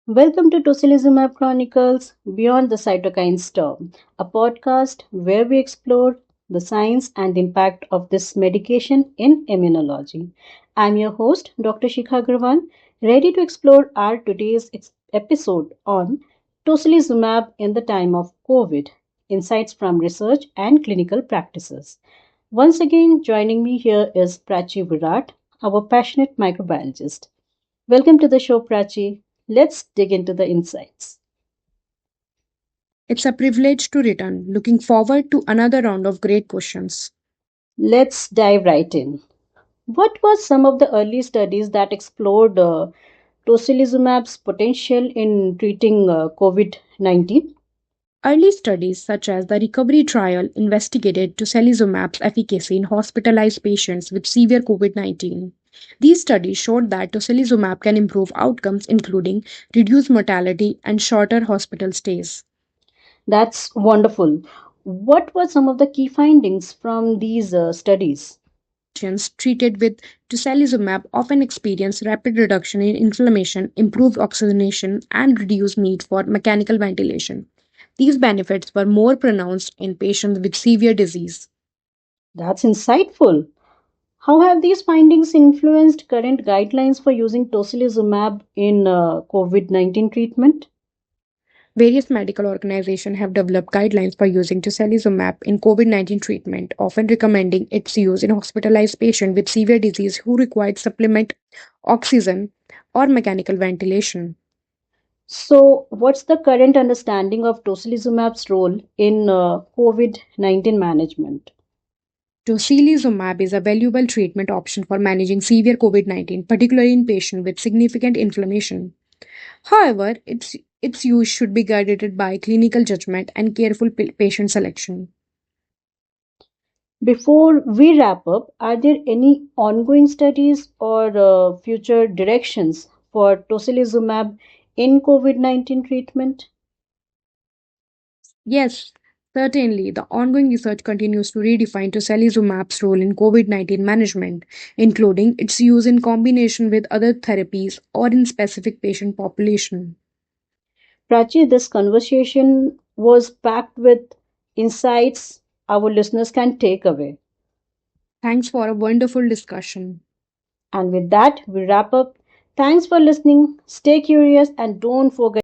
Welcome to Tocilizumab Chronicles Beyond the Cytokine Storm, a podcast where we explore the science and impact of this medication in immunology. I'm your host, Dr. Shikha Agrawal, ready to explore our today's episode on Tocilizumab in the time of COVID, insights from research and clinical practices. Once again, joining me here is Prachi Virat, our passionate microbiologist. Welcome to the show, Prachi. Let's dig into the insights. It's a privilege to return. Looking forward to another round of great questions. Let's dive right in. What were some of the early studies that explored tocilizumab's potential in treating COVID 19? Early studies, such as the recovery trial, investigated tocilizumab's efficacy in hospitalized patients with severe COVID-19. These studies showed that tocilizumab can improve outcomes, including reduced mortality and shorter hospital stays. That's wonderful. What were some of the key findings from these studies? Patients treated with tocilizumab often experience rapid reduction in inflammation, improved oxygenation, and reduced need for mechanical ventilation. These benefits were more pronounced in patients with severe disease. That's insightful. How have these findings influenced current guidelines for using tocilizumab in COVID 19 treatment? Various medical organizations have developed guidelines for using tocilizumab in COVID-19 treatment, often recommending its use in hospitalized patients with severe disease who require supplement oxygen or mechanical ventilation. So, what's the current understanding of tocilizumab's role in COVID 19 management? Tocilizumab is a valuable treatment option for managing severe COVID-19, particularly in patients with significant inflammation. However, its use should be guided by clinical judgment and careful patient selection. Before we wrap up, are there any ongoing studies or future directions for tocilizumab in COVID 19 treatment? Yes, certainly, the ongoing research continues to redefine tocilizumab's role in COVID-19 management, including its use in combination with other therapies or in specific patient population. Prachi, this conversation was packed with insights our listeners can take away. Thanks for a wonderful discussion. And with that, we wrap up. Thanks for listening. Stay curious and don't forget